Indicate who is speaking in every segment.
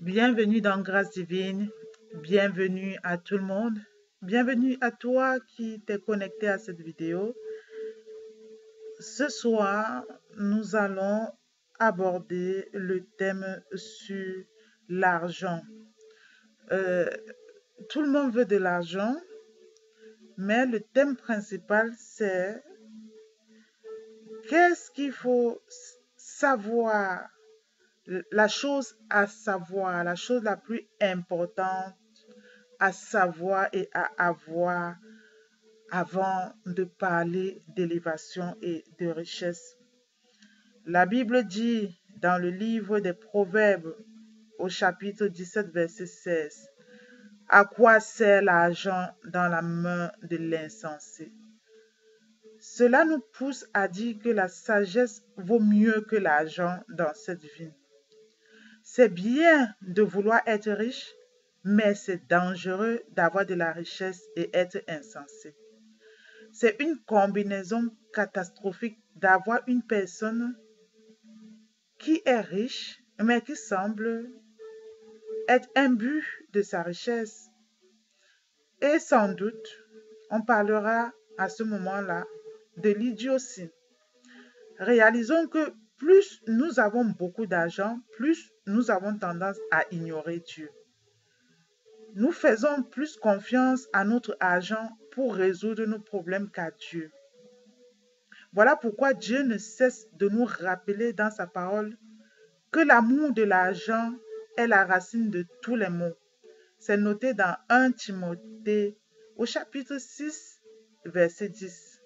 Speaker 1: Bienvenue dans Grâce Divine, bienvenue à tout le monde, bienvenue à toi qui t'es connecté à cette vidéo. Ce soir, nous allons aborder le thème sur l'argent. Euh, Tout le monde veut de l'argent, mais le thème principal, c'est qu'est-ce qu'il faut savoir, la chose à savoir, la chose la plus importante à savoir et à avoir avant de parler d'élévation et de richesse. La Bible dit dans le livre des Proverbes au chapitre 17, verset 16, à quoi sert l'argent dans la main de l'insensé? Cela nous pousse à dire que la sagesse vaut mieux que l'argent dans cette vie. C'est bien de vouloir être riche, mais c'est dangereux d'avoir de la richesse et être insensé. C'est une combinaison catastrophique d'avoir une personne qui est riche, mais qui semble être imbu de sa richesse. Et sans doute, on parlera à ce moment-là de l'idiotie. Réalisons que plus nous avons beaucoup d'argent, plus nous avons tendance à ignorer Dieu. Nous faisons plus confiance à notre argent pour résoudre nos problèmes qu'à Dieu. Voilà pourquoi Dieu ne cesse de nous rappeler dans sa parole que l'amour de l'argent est la racine de tous les maux. C'est noté dans 1 Timothée au chapitre 6, verset 10.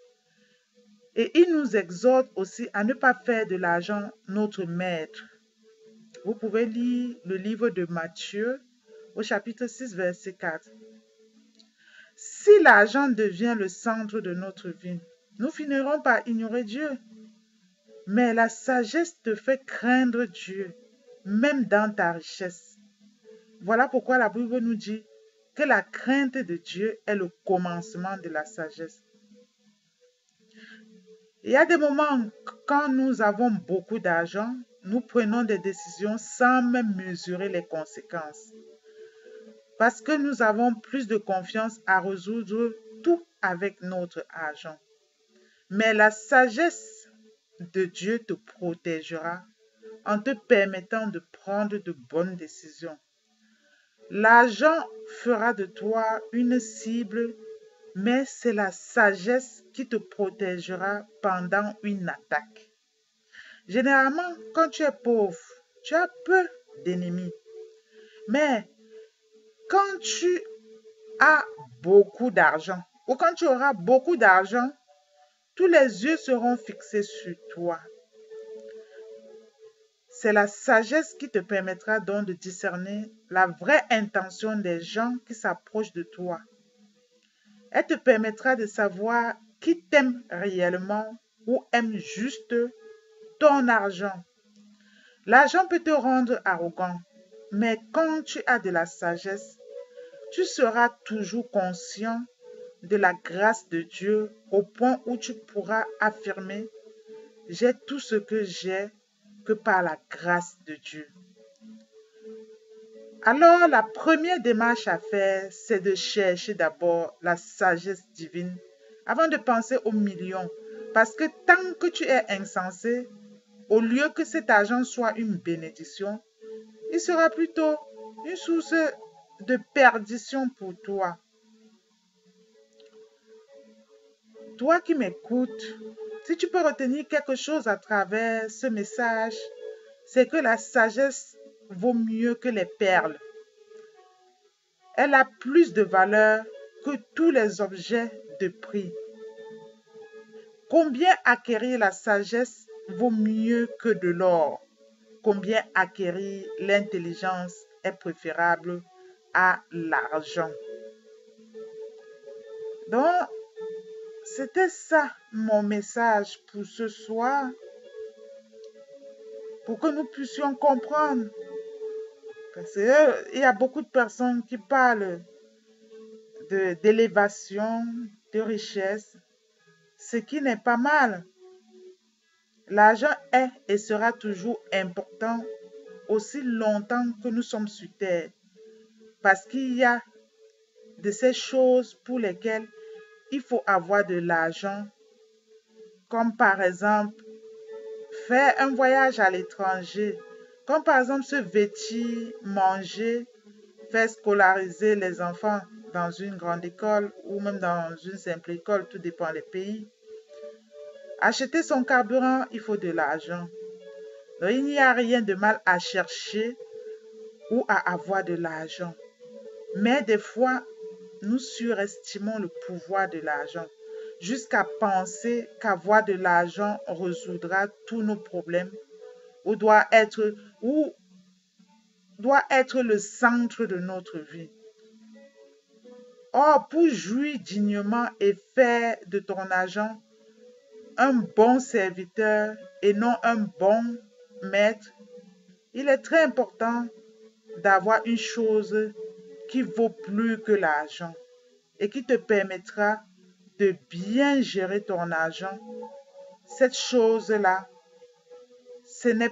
Speaker 1: Et il nous exhorte aussi à ne pas faire de l'argent notre maître. Vous pouvez lire le livre de Matthieu au chapitre 6, verset 4. Si l'argent devient le centre de notre vie, nous finirons par ignorer Dieu. Mais la sagesse te fait craindre Dieu, même dans ta richesse. Voilà pourquoi la Bible nous dit que la crainte de Dieu est le commencement de la sagesse. Il y a des moments quand nous avons beaucoup d'argent, nous prenons des décisions sans même mesurer les conséquences. Parce que nous avons plus de confiance à résoudre tout avec notre argent. Mais la sagesse de Dieu te protégera en te permettant de prendre de bonnes décisions. L'argent fera de toi une cible, mais c'est la sagesse qui te protégera pendant une attaque. Généralement, quand tu es pauvre, tu as peu d'ennemis. Mais quand tu as beaucoup d'argent, ou quand tu auras beaucoup d'argent, tous les yeux seront fixés sur toi. C'est la sagesse qui te permettra donc de discerner la vraie intention des gens qui s'approchent de toi. Elle te permettra de savoir qui t'aime réellement ou aime juste ton argent. L'argent peut te rendre arrogant, mais quand tu as de la sagesse, tu seras toujours conscient de la grâce de Dieu au point où tu pourras affirmer « J'ai tout ce que j'ai que par la grâce de Dieu ». Alors, la première démarche à faire, c'est de chercher d'abord la sagesse divine avant de penser aux millions. Parce que tant que tu es insensé, au lieu que cet argent soit une bénédiction, il sera plutôt une source de perdition pour toi. Toi qui m'écoutes, si tu peux retenir quelque chose à travers ce message, c'est que la sagesse vaut mieux que les perles. Elle a plus de valeur que tous les objets de prix. Combien acquérir la sagesse vaut mieux que de l'or? Combien acquérir l'intelligence est préférable à l'argent? Donc, c'était ça mon message pour ce soir, pour que nous puissions comprendre. Parce qu'il y a beaucoup de personnes qui parlent d'élévation, de richesse, ce qui n'est pas mal. L'argent est et sera toujours important aussi longtemps que nous sommes sur terre. Parce qu'il y a de ces choses pour lesquelles il faut avoir de l'argent, comme par exemple faire un voyage à l'étranger, comme par exemple se vêtir, manger, faire scolariser les enfants dans une grande école ou même dans une simple école, tout dépend des pays. Acheter son carburant, il faut de l'argent. Donc, il n'y a rien de mal à chercher ou à avoir de l'argent. Mais des fois, nous surestimons le pouvoir de l'argent jusqu'à penser qu'avoir de l'argent résoudra tous nos problèmes ou doit être le centre de notre vie. Or, pour jouir dignement et faire de ton argent un bon serviteur et non un bon maître, il est très important d'avoir une chose qui vaut plus que l'argent et qui te permettra de bien gérer ton argent. Cette chose-là, ce n'est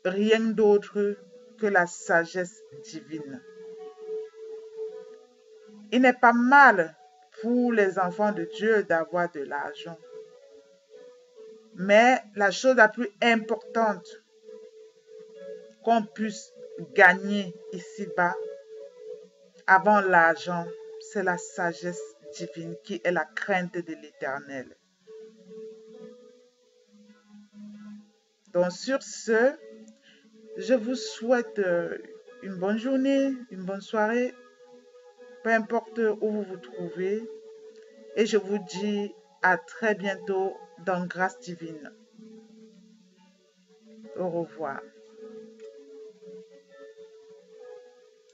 Speaker 1: rien d'autre que la sagesse divine. Il n'est pas mal pour les enfants de Dieu d'avoir de l'argent. Mais la chose la plus importante qu'on puisse gagner ici-bas, avant l'argent, c'est la sagesse divine qui est la crainte de l'Éternel. Donc sur ce, je vous souhaite une bonne journée, une bonne soirée, peu importe où vous vous trouvez. Et je vous dis à très bientôt dans Grâce divine. Au revoir.